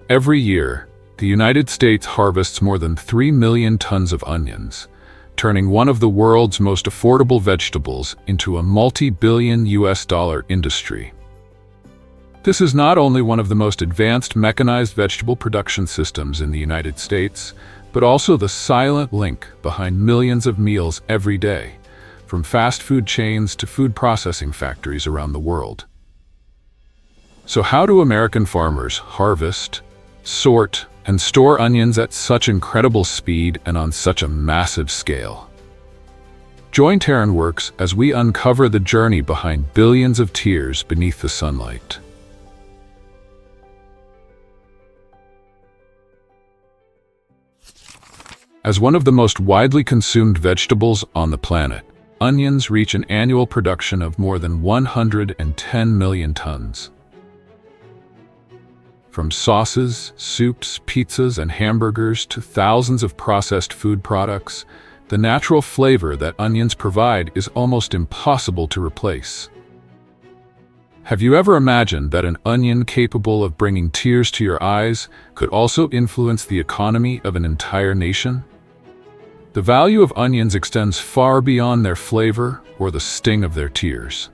Every year, the United States harvests more than 3 million tons of onions, turning one of the world's most affordable vegetables into a multi-billion US dollar industry. This is not only one of the most advanced mechanized vegetable production systems in the United States, but also the silent link behind millions of meals every day, from fast food chains to food processing factories around the world. So how do American farmers harvest, sort, and store onions at such incredible speed and on such a massive scale? Join Terran Works as we uncover the journey behind billions of tears beneath the sunlight. As one of the most widely consumed vegetables on the planet, onions reach an annual production of more than 110 million tons. From sauces, soups, pizzas, and hamburgers to thousands of processed food products, the natural flavor that onions provide is almost impossible to replace. Have you ever imagined that an onion capable of bringing tears to your eyes could also influence the economy of an entire nation? The value of onions extends far beyond their flavor or the sting of their tears.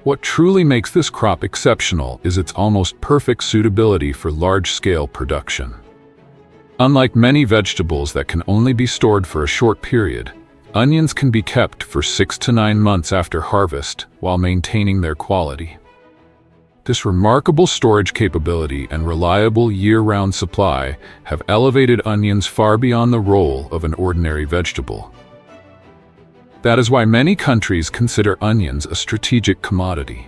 What truly makes this crop exceptional is its almost perfect suitability for large-scale production. Unlike many vegetables that can only be stored for a short period, onions can be kept for 6 to 9 months after harvest while maintaining their quality. This remarkable storage capability and reliable year-round supply have elevated onions far beyond the role of an ordinary vegetable. That is why many countries consider onions a strategic commodity.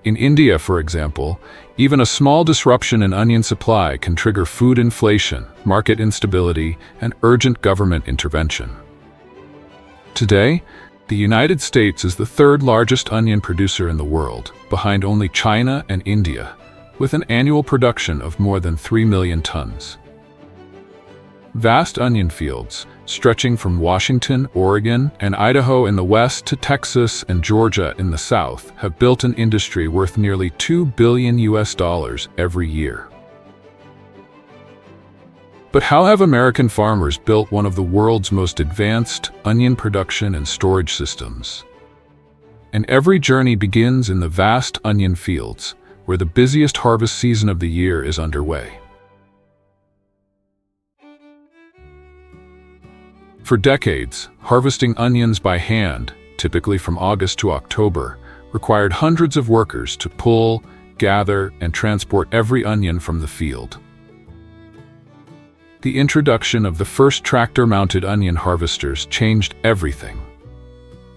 In India, for example, even a small disruption in onion supply can trigger food inflation, market instability, and urgent government intervention. Today, the United States is the third largest onion producer in the world, behind only China and India, with an annual production of more than 3 million tons. Vast onion fields, stretching from Washington, Oregon, and Idaho in the west to Texas and Georgia in the south, have built an industry worth nearly $2 billion every year. But how have American farmers built one of the world's most advanced onion production and storage systems? And every journey begins in the vast onion fields, where the busiest harvest season of the year is underway. For decades, harvesting onions by hand, typically from August to October, required hundreds of workers to pull, gather, and transport every onion from the field. The introduction of the first tractor-mounted onion harvesters changed everything.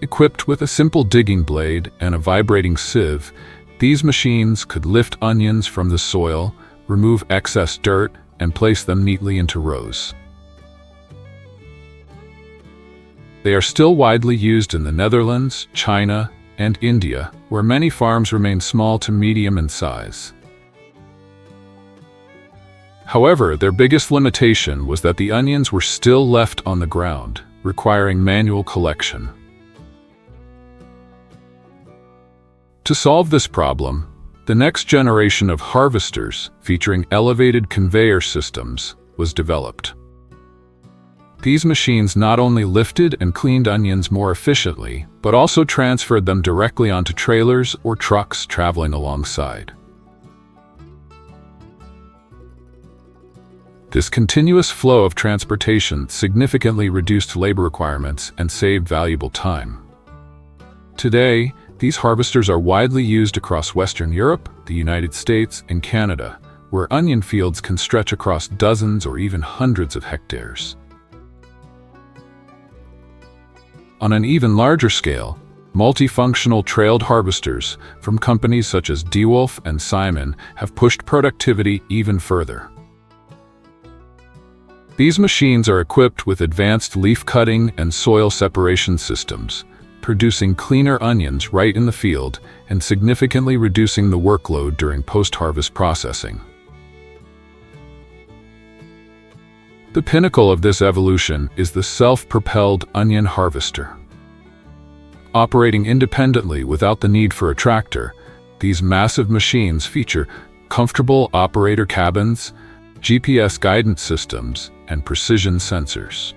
Equipped with a simple digging blade and a vibrating sieve, these machines could lift onions from the soil, remove excess dirt, and place them neatly into rows. They are still widely used in the Netherlands, China, and India, where many farms remain small to medium in size. However, their biggest limitation was that the onions were still left on the ground, requiring manual collection. To solve this problem, the next generation of harvesters, featuring elevated conveyor systems, was developed. These machines not only lifted and cleaned onions more efficiently, but also transferred them directly onto trailers or trucks traveling alongside. This continuous flow of transportation significantly reduced labor requirements and saved valuable time. Today, these harvesters are widely used across Western Europe, the United States, and Canada, where onion fields can stretch across dozens or even hundreds of hectares. On an even larger scale, multifunctional trailed harvesters from companies such as DeWolf and Simon have pushed productivity even further. These machines are equipped with advanced leaf cutting and soil separation systems, producing cleaner onions right in the field and significantly reducing the workload during post-harvest processing. The pinnacle of this evolution is the self-propelled onion harvester. Operating independently without the need for a tractor, these massive machines feature comfortable operator cabins, GPS guidance systems, and precision sensors.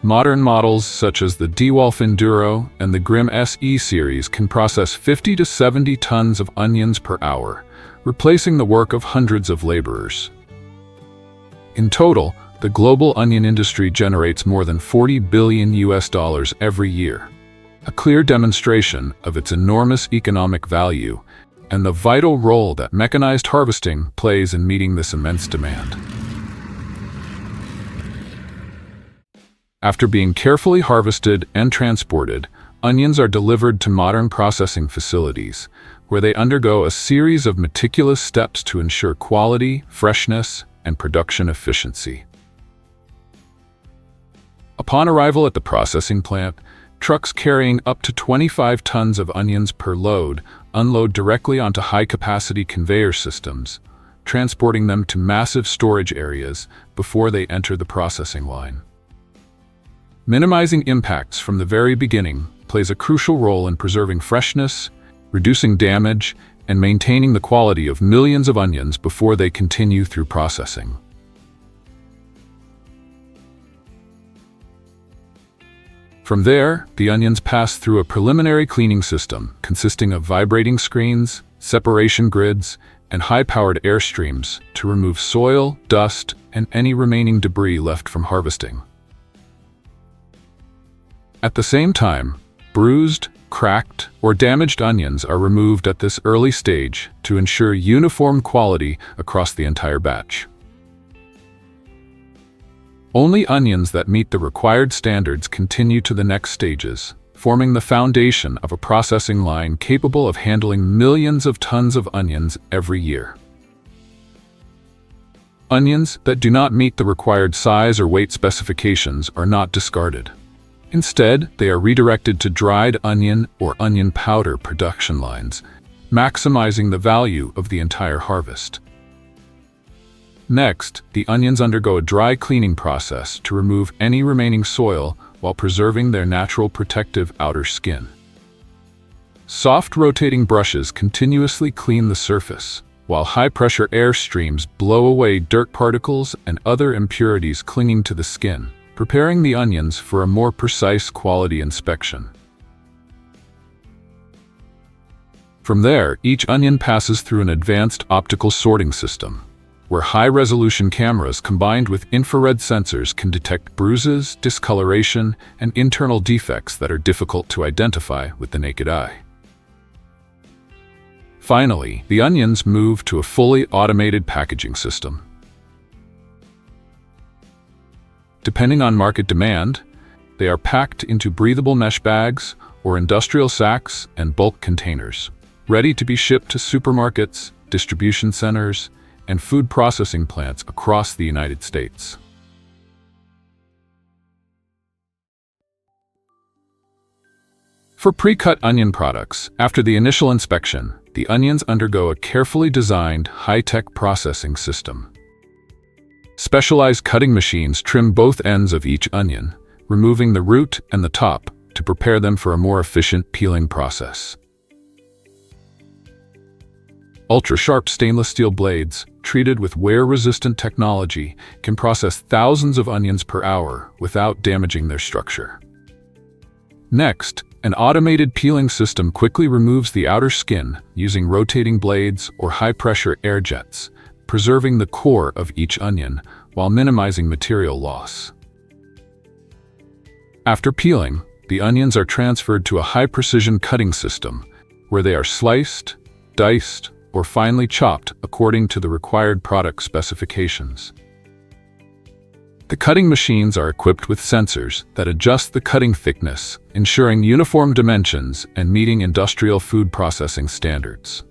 Modern models such as the DeWolf Enduro and the Grimm SE series can process 50 to 70 tons of onions per hour, replacing the work of hundreds of laborers. In total, the global onion industry generates more than $40 billion every year, a clear demonstration of its enormous economic value and the vital role that mechanized harvesting plays in meeting this immense demand. After being carefully harvested and transported, onions are delivered to modern processing facilities, where they undergo a series of meticulous steps to ensure quality, freshness, and production efficiency. Upon arrival at the processing plant, trucks carrying up to 25 tons of onions per load unload directly onto high-capacity conveyor systems, transporting them to massive storage areas before they enter the processing line. Minimizing impacts from the very beginning plays a crucial role in preserving freshness, reducing damage, and maintaining the quality of millions of onions before they continue through processing. From there, the onions pass through a preliminary cleaning system consisting of vibrating screens, separation grids, and high-powered air streams to remove soil, dust, and any remaining debris left from harvesting. At the same time, bruised, cracked, or damaged onions are removed at this early stage to ensure uniform quality across the entire batch. Only onions that meet the required standards continue to the next stages, forming the foundation of a processing line capable of handling millions of tons of onions every year. Onions that do not meet the required size or weight specifications are not discarded. Instead, they are redirected to dried onion or onion powder production lines, maximizing the value of the entire harvest. Next, the onions undergo a dry cleaning process to remove any remaining soil while preserving their natural protective outer skin. Soft rotating brushes continuously clean the surface, while high-pressure air streams blow away dirt particles and other impurities clinging to the skin, preparing the onions for a more precise quality inspection. From there, each onion passes through an advanced optical sorting system, where high-resolution cameras combined with infrared sensors can detect bruises, discoloration, and internal defects that are difficult to identify with the naked eye. Finally, the onions move to a fully automated packaging system. Depending on market demand, they are packed into breathable mesh bags or industrial sacks and bulk containers, ready to be shipped to supermarkets, distribution centers, and food processing plants across the United States. For pre-cut onion products, after the initial inspection, the onions undergo a carefully designed, high-tech processing system. Specialized cutting machines trim both ends of each onion, removing the root and the top to prepare them for a more efficient peeling process. Ultra-sharp stainless steel blades, treated with wear-resistant technology, can process thousands of onions per hour without damaging their structure. Next, an automated peeling system quickly removes the outer skin using rotating blades or high-pressure air jets, preserving the core of each onion while minimizing material loss. After peeling, the onions are transferred to a high-precision cutting system, where they are sliced, diced, or finely chopped according to the required product specifications. The cutting machines are equipped with sensors that adjust the cutting thickness, ensuring uniform dimensions and meeting industrial food processing standards.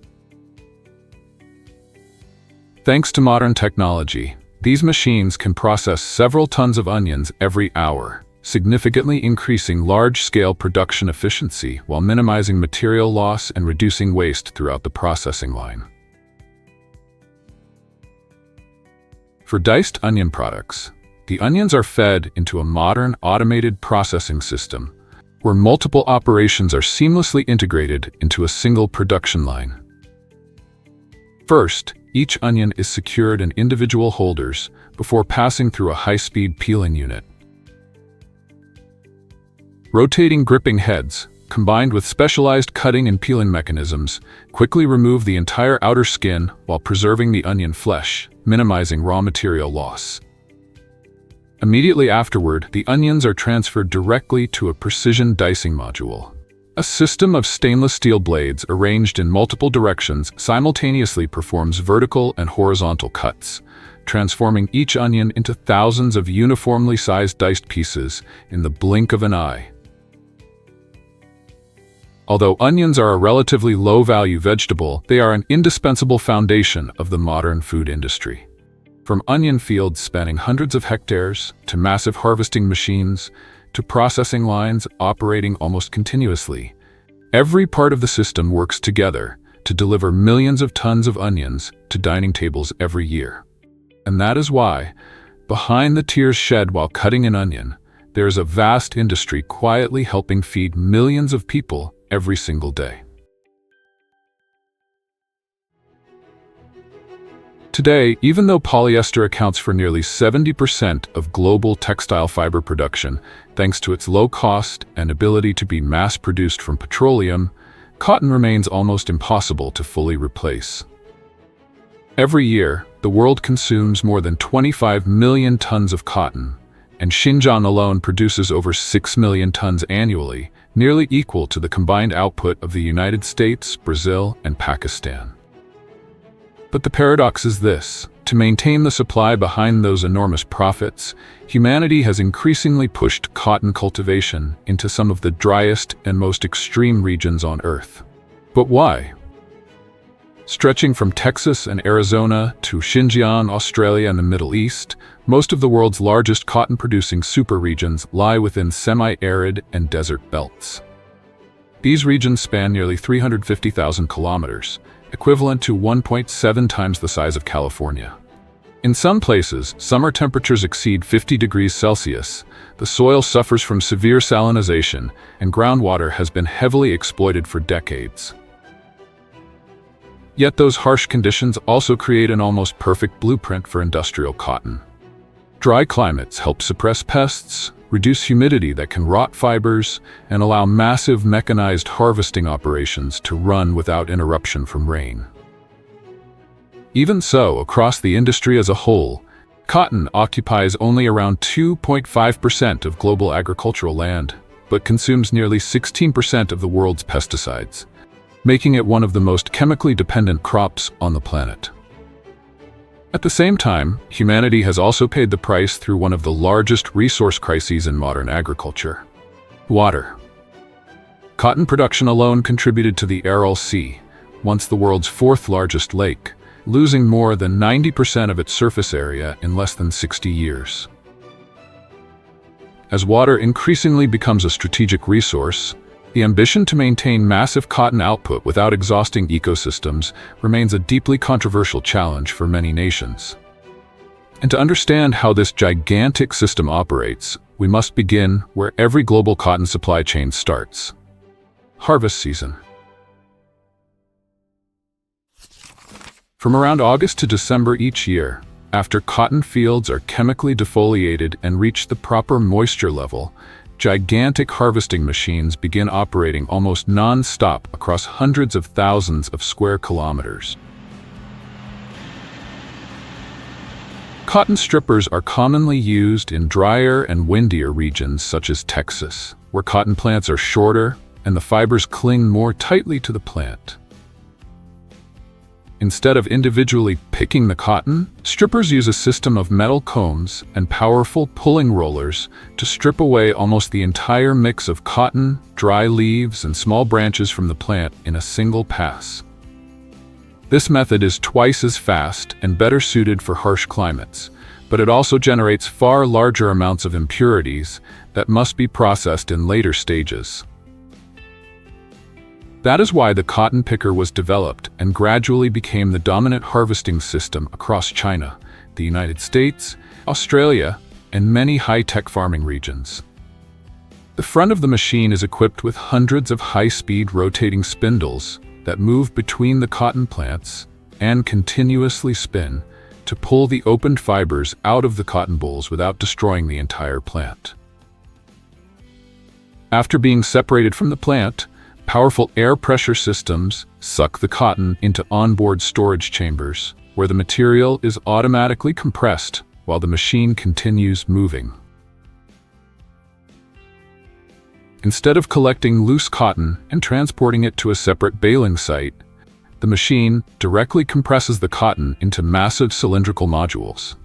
Thanks to modern technology, these machines can process several tons of onions every hour, significantly increasing large-scale production efficiency while minimizing material loss and reducing waste throughout the processing line. For diced onion products, the onions are fed into a modern automated processing system where multiple operations are seamlessly integrated into a single production line. First, each onion is secured in individual holders before passing through a high-speed peeling unit. Rotating gripping heads, combined with specialized cutting and peeling mechanisms, quickly remove the entire outer skin while preserving the onion flesh, minimizing raw material loss. Immediately afterward, the onions are transferred directly to a precision dicing module. A system of stainless steel blades arranged in multiple directions simultaneously performs vertical and horizontal cuts, transforming each onion into thousands of uniformly sized diced pieces in the blink of an eye. Although onions are a relatively low-value vegetable, they are an indispensable foundation of the modern food industry. From onion fields spanning hundreds of hectares, to massive harvesting machines, to processing lines operating almost continuously, every part of the system works together to deliver millions of tons of onions to dining tables every year. And that is why, behind the tears shed while cutting an onion, there is a vast industry quietly helping feed millions of people every single day. Today, even though polyester accounts for nearly 70% of global textile fiber production, thanks to its low cost and ability to be mass-produced from petroleum, cotton remains almost impossible to fully replace. Every year, the world consumes more than 25 million tons of cotton, and Xinjiang alone produces over 6 million tons annually, nearly equal to the combined output of the United States, Brazil, and Pakistan. But the paradox is this: to maintain the supply behind those enormous profits, humanity has increasingly pushed cotton cultivation into some of the driest and most extreme regions on Earth. But why? Stretching from Texas and Arizona to Xinjiang, Australia, and the Middle East, most of the world's largest cotton-producing superregions lie within semi-arid and desert belts. These regions span nearly 350,000 kilometers, equivalent to 1.7 times the size of California. In some places, summer temperatures exceed 50 degrees Celsius, the soil suffers from severe salinization, and groundwater has been heavily exploited for decades. Yet those harsh conditions also create an almost perfect blueprint for industrial cotton. Dry climates help suppress pests, reduce humidity that can rot fibers, and allow massive mechanized harvesting operations to run without interruption from rain. Even so, across the industry as a whole, cotton occupies only around 2.5% of global agricultural land, but consumes nearly 16% of the world's pesticides, making it one of the most chemically dependent crops on the planet. At the same time, humanity has also paid the price through one of the largest resource crises in modern agriculture: water. Cotton production alone contributed to the Aral Sea, once the world's fourth largest lake, losing more than 90% of its surface area in less than 60 years. As water increasingly becomes a strategic resource, the ambition to maintain massive cotton output without exhausting ecosystems remains a deeply controversial challenge for many nations. And to understand how this gigantic system operates, we must begin where every global cotton supply chain starts: harvest season. From around August to December each year, after cotton fields are chemically defoliated and reach the proper moisture level, gigantic harvesting machines begin operating almost non-stop across hundreds of thousands of square kilometers. Cotton strippers are commonly used in drier and windier regions such as Texas, where cotton plants are shorter and the fibers cling more tightly to the plant. Instead of individually picking the cotton, strippers use a system of metal combs and powerful pulling rollers to strip away almost the entire mix of cotton, dry leaves, and small branches from the plant in a single pass. This method is twice as fast and better suited for harsh climates, but it also generates far larger amounts of impurities that must be processed in later stages. That is why the cotton picker was developed and gradually became the dominant harvesting system across China, the United States, Australia, and many high-tech farming regions. The front of the machine is equipped with hundreds of high-speed rotating spindles that move between the cotton plants and continuously spin to pull the opened fibers out of the cotton bolls without destroying the entire plant. After being separated from the plant, powerful air pressure systems suck the cotton into onboard storage chambers, where the material is automatically compressed while the machine continues moving. Instead of collecting loose cotton and transporting it to a separate baling site, the machine directly compresses the cotton into massive cylindrical modules.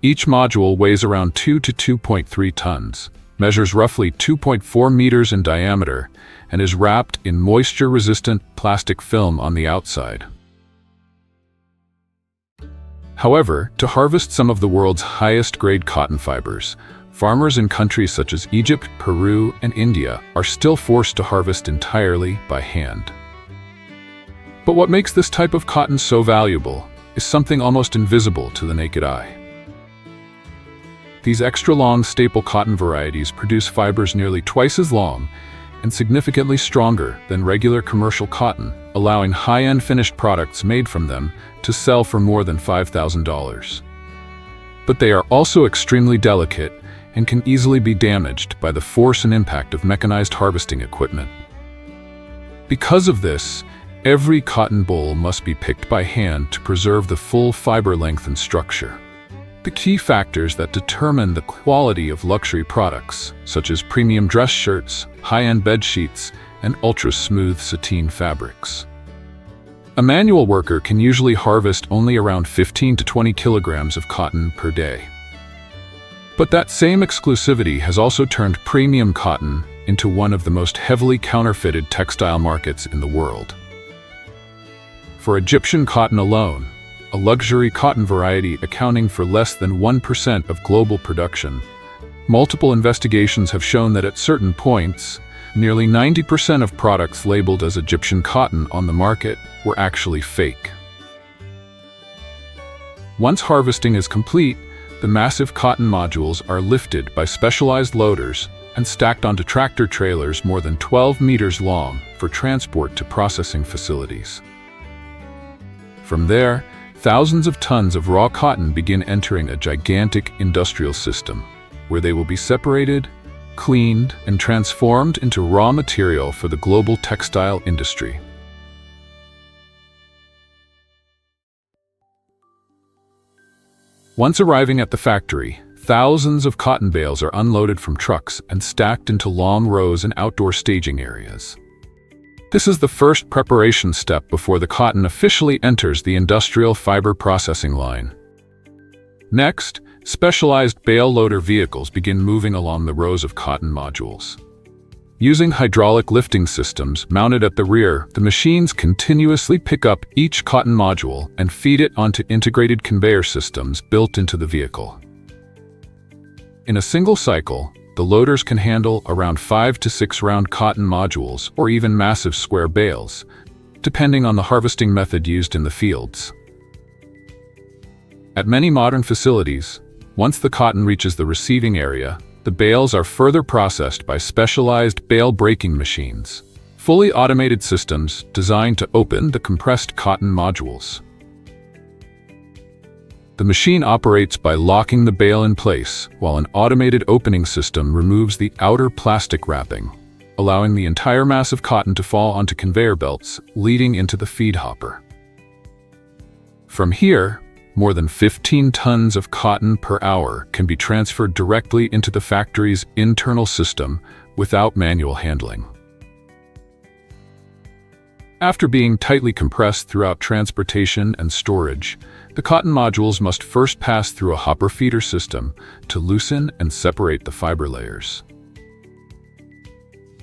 Each module weighs around 2 to 2.3 tons, measures roughly 2.4 meters in diameter, and is wrapped in moisture-resistant plastic film on the outside. However, to harvest some of the world's highest-grade cotton fibers, farmers in countries such as Egypt, Peru, and India are still forced to harvest entirely by hand. But what makes this type of cotton so valuable is something almost invisible to the naked eye. These extra-long staple cotton varieties produce fibers nearly twice as long and significantly stronger than regular commercial cotton, allowing high-end finished products made from them to sell for more than $5,000. But they are also extremely delicate and can easily be damaged by the force and impact of mechanized harvesting equipment. Because of this, every cotton boll must be picked by hand to preserve the full fiber length and structure. The key factors that determine the quality of luxury products, such as premium dress shirts, high-end bed sheets, and ultra-smooth sateen fabrics. A manual worker can usually harvest only around 15 to 20 kilograms of cotton per day. But that same exclusivity has also turned premium cotton into one of the most heavily counterfeited textile markets in the world. For Egyptian cotton alone, a luxury cotton variety accounting for less than 1% of global production, multiple investigations have shown that at certain points, nearly 90% of products labeled as Egyptian cotton on the market were actually fake. Once harvesting is complete, the massive cotton modules are lifted by specialized loaders and stacked onto tractor trailers more than 12 meters long for transport to processing facilities. From there, thousands of tons of raw cotton begin entering a gigantic industrial system, where they will be separated, cleaned, and transformed into raw material for the global textile industry. Once arriving at the factory, thousands of cotton bales are unloaded from trucks and stacked into long rows in outdoor staging areas. This is the first preparation step before the cotton officially enters the industrial fiber processing line. Next, specialized bale loader vehicles begin moving along the rows of cotton modules. Using hydraulic lifting systems mounted at the rear, the machines continuously pick up each cotton module and feed it onto integrated conveyor systems built into the vehicle. In a single cycle, the loaders can handle around 5 to 6 round cotton modules or even massive square bales, depending on the harvesting method used in the fields. At many modern facilities, once the cotton reaches the receiving area, the bales are further processed by specialized bale breaking machines, fully automated systems designed to open the compressed cotton modules. The machine operates by locking the bale in place, while an automated opening system removes the outer plastic wrapping, allowing the entire mass of cotton to fall onto conveyor belts, leading into the feed hopper. From here, more than 15 tons of cotton per hour can be transferred directly into the factory's internal system without manual handling. After being tightly compressed throughout transportation and storage, the cotton modules must first pass through a hopper feeder system to loosen and separate the fiber layers.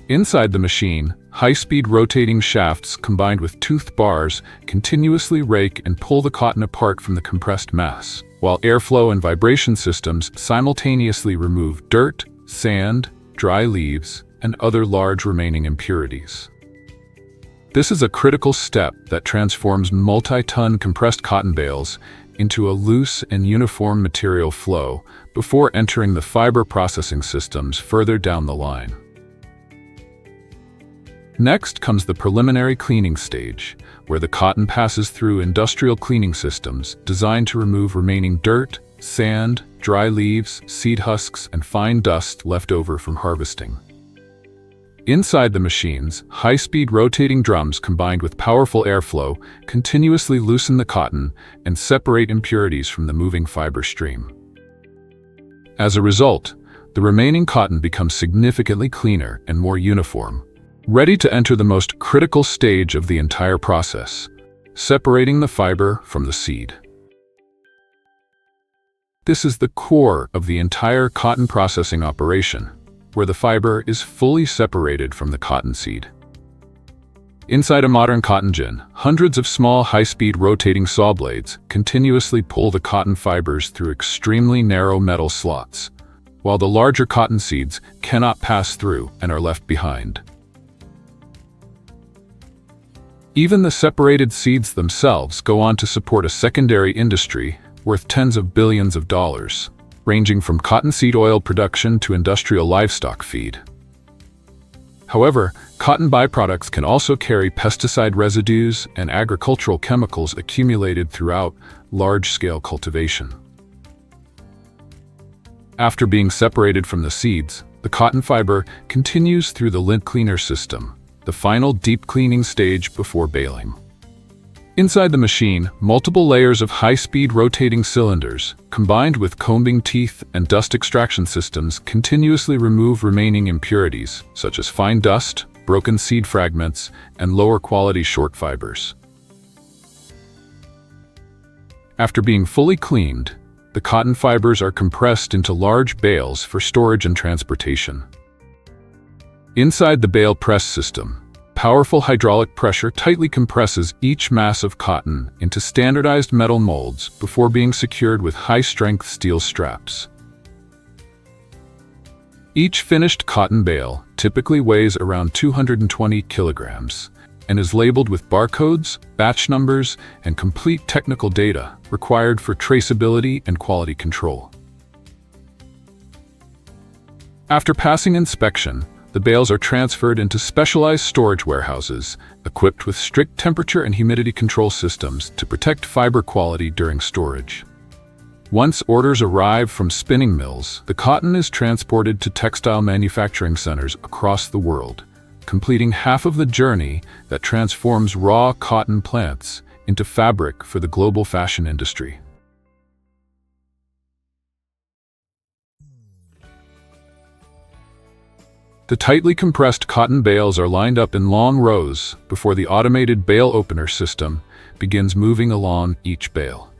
Inside the machine, high-speed rotating shafts combined with toothed bars continuously rake and pull the cotton apart from the compressed mass, while airflow and vibration systems simultaneously remove dirt, sand, dry leaves, and other large remaining impurities. This is a critical step that transforms multi-ton compressed cotton bales into a loose and uniform material flow before entering the fiber processing systems further down the line. Next comes the preliminary cleaning stage, where the cotton passes through industrial cleaning systems designed to remove remaining dirt, sand, dry leaves, seed husks, and fine dust left over from harvesting. Inside the machines, high-speed rotating drums combined with powerful airflow continuously loosen the cotton and separate impurities from the moving fiber stream. As a result, the remaining cotton becomes significantly cleaner and more uniform, ready to enter the most critical stage of the entire process, separating the fiber from the seed. This is the core of the entire cotton processing operation, where the fiber is fully separated from the cotton seed. Inside a modern cotton gin, hundreds of small high-speed rotating saw blades continuously pull the cotton fibers through extremely narrow metal slots, while the larger cotton seeds cannot pass through and are left behind. Even the separated seeds themselves go on to support a secondary industry worth tens of billions of dollars, ranging from cottonseed oil production to industrial livestock feed. However, cotton byproducts can also carry pesticide residues and agricultural chemicals accumulated throughout large-scale cultivation. After being separated from the seeds, the cotton fiber continues through the lint cleaner system, the final deep cleaning stage before baling. Inside the machine, multiple layers of high-speed rotating cylinders, combined with combing teeth and dust extraction systems, continuously remove remaining impurities, such as fine dust, broken seed fragments, and lower-quality short fibers. After being fully cleaned, the cotton fibers are compressed into large bales for storage and transportation. Inside the bale press system, powerful hydraulic pressure tightly compresses each mass of cotton into standardized metal molds before being secured with high-strength steel straps. Each finished cotton bale typically weighs around 220 kilograms and is labeled with barcodes, batch numbers, and complete technical data required for traceability and quality control. After passing inspection, the bales are transferred into specialized storage warehouses, equipped with strict temperature and humidity control systems to protect fiber quality during storage. Once orders arrive from spinning mills, the cotton is transported to textile manufacturing centers across the world, completing half of the journey that transforms raw cotton plants into fabric for the global fashion industry. The tightly compressed cotton bales are lined up in long rows before the automated bale opener system begins moving along each bale.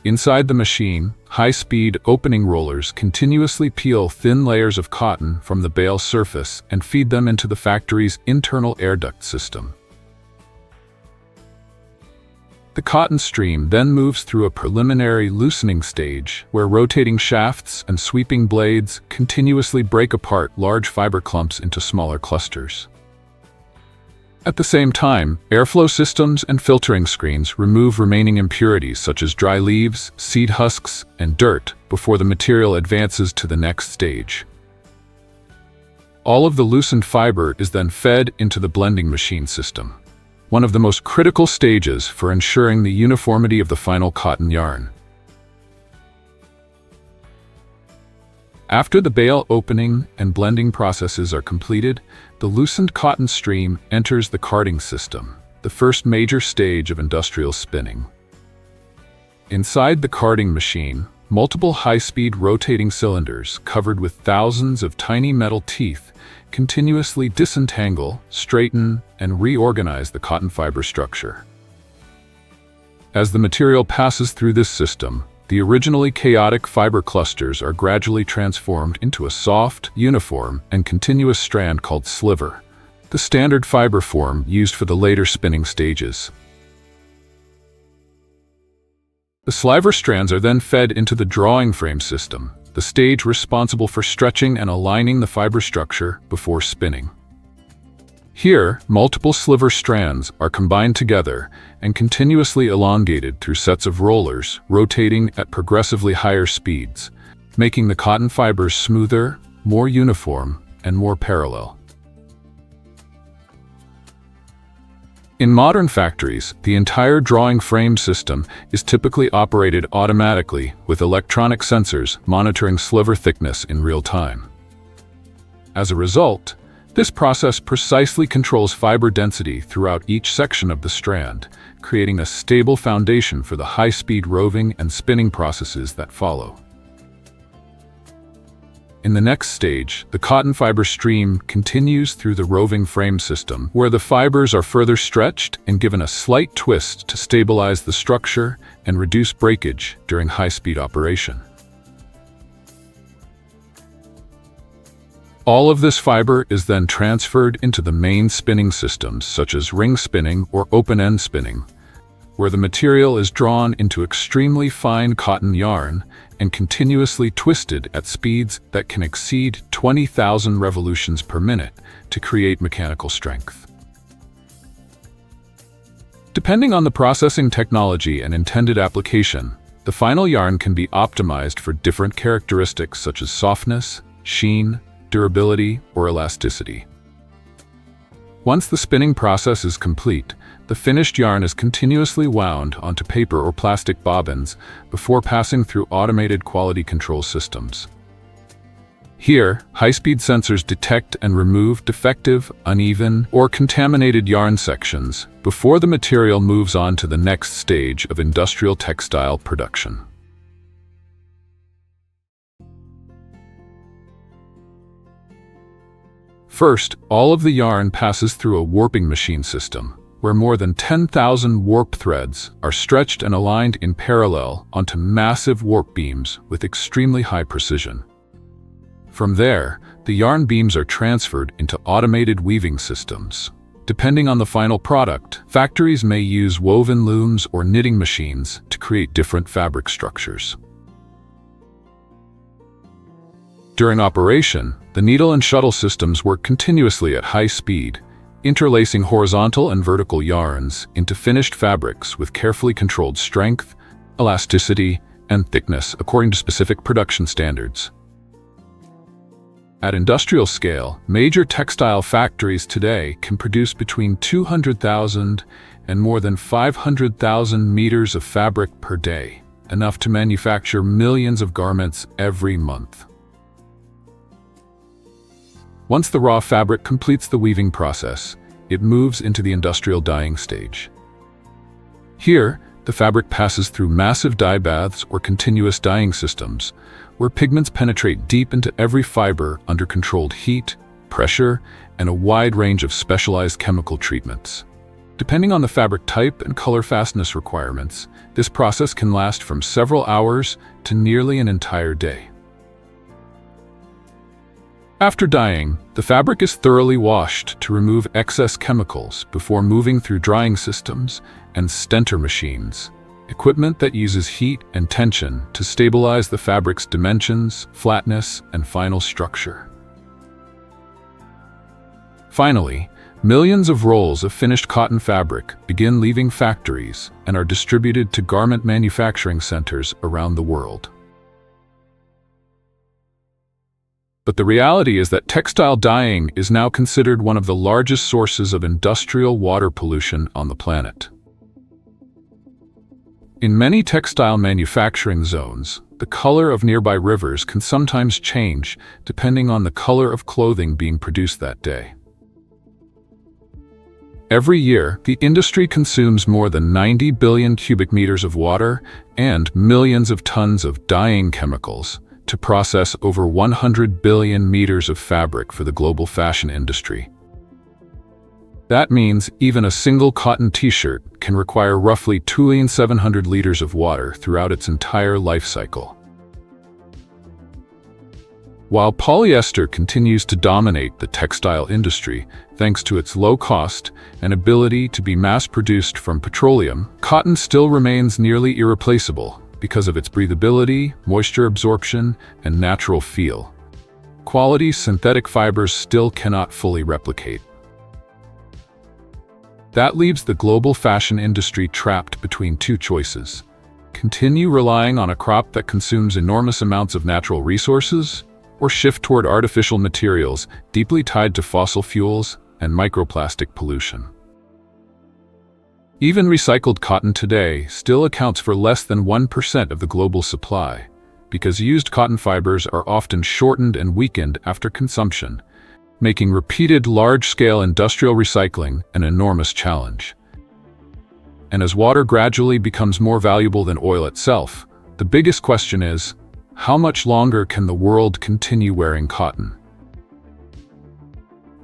Inside the machine, high-speed opening rollers continuously peel thin layers of cotton from the bale surface and feed them into the factory's internal air duct system. The cotton stream then moves through a preliminary loosening stage where rotating shafts and sweeping blades continuously break apart large fiber clumps into smaller clusters. At the same time, airflow systems and filtering screens remove remaining impurities such as dry leaves, seed husks, and dirt before the material advances to the next stage. All of the loosened fiber is then fed into the blending machine system, one of the most critical stages for ensuring the uniformity of the final cotton yarn. After the bale opening and blending processes are completed, the loosened cotton stream enters the carding system, the first major stage of industrial spinning. Inside the carding machine, multiple high-speed rotating cylinders covered with thousands of tiny metal teeth continuously disentangle, straighten, and reorganize the cotton fiber structure. As the material passes through this system, the originally chaotic fiber clusters are gradually transformed into a soft, uniform, and continuous strand called sliver, the standard fiber form used for the later spinning stages. The sliver strands are then fed into the drawing frame system, the stage responsible for stretching and aligning the fiber structure before spinning. Here, multiple sliver strands are combined together and continuously elongated through sets of rollers, rotating at progressively higher speeds, making the cotton fibers smoother, more uniform, and more parallel. In modern factories, the entire drawing frame system is typically operated automatically with electronic sensors monitoring sliver thickness in real time. As a result, this process precisely controls fiber density throughout each section of the strand, creating a stable foundation for the high-speed roving and spinning processes that follow. In the next stage, the cotton fiber stream continues through the roving frame system, where the fibers are further stretched and given a slight twist to stabilize the structure and reduce breakage during high-speed operation. All of this fiber is then transferred into the main spinning systems, such as ring spinning or open-end spinning, where the material is drawn into extremely fine cotton yarn and continuously twisted at speeds that can exceed 20,000 revolutions per minute to create mechanical strength. Depending on the processing technology and intended application, the final yarn can be optimized for different characteristics such as softness, sheen, durability, or elasticity. Once the spinning process is complete, the finished yarn is continuously wound onto paper or plastic bobbins before passing through automated quality control systems. Here, high-speed sensors detect and remove defective, uneven, or contaminated yarn sections before the material moves on to the next stage of industrial textile production. First, all of the yarn passes through a warping machine system, where more than 10,000 warp threads are stretched and aligned in parallel onto massive warp beams with extremely high precision. From there, the yarn beams are transferred into automated weaving systems. Depending on the final product, factories may use woven looms or knitting machines to create different fabric structures. During operation, the needle and shuttle systems work continuously at high speed, interlacing horizontal and vertical yarns into finished fabrics with carefully controlled strength, elasticity, and thickness according to specific production standards. At industrial scale, major textile factories today can produce between 200,000 and more than 500,000 meters of fabric per day, enough to manufacture millions of garments every month. Once the raw fabric completes the weaving process, it moves into the industrial dyeing stage. Here, the fabric passes through massive dye baths or continuous dyeing systems, where pigments penetrate deep into every fiber under controlled heat, pressure, and a wide range of specialized chemical treatments. Depending on the fabric type and color fastness requirements, this process can last from several hours to nearly an entire day. After dyeing, the fabric is thoroughly washed to remove excess chemicals before moving through drying systems and stenter machines, equipment that uses heat and tension to stabilize the fabric's dimensions, flatness, and final structure. Finally, millions of rolls of finished cotton fabric begin leaving factories and are distributed to garment manufacturing centers around the world. But the reality is that textile dyeing is now considered one of the largest sources of industrial water pollution on the planet. In many textile manufacturing zones, the color of nearby rivers can sometimes change depending on the color of clothing being produced that day. Every year, the industry consumes more than 90 billion cubic meters of water and millions of tons of dyeing chemicals to process over 100 billion meters of fabric for the global fashion industry. That means even a single cotton t-shirt can require roughly 2,700 liters of water throughout its entire life cycle. While polyester continues to dominate the textile industry thanks to its low cost and ability to be mass-produced from petroleum, cotton still remains nearly irreplaceable because of its breathability, moisture absorption, and natural feel. Quality synthetic fibers still cannot fully replicate. That leaves the global fashion industry trapped between two choices: continue relying on a crop that consumes enormous amounts of natural resources, or shift toward artificial materials deeply tied to fossil fuels and microplastic pollution. Even recycled cotton today still accounts for less than 1% of the global supply, because used cotton fibers are often shortened and weakened after consumption, making repeated large-scale industrial recycling an enormous challenge. And as water gradually becomes more valuable than oil itself, the biggest question is, how much longer can the world continue wearing cotton?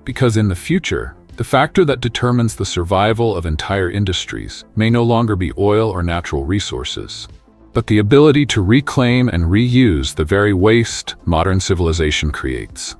Because in the future, the factor that determines the survival of entire industries may no longer be oil or natural resources, but the ability to reclaim and reuse the very waste modern civilization creates.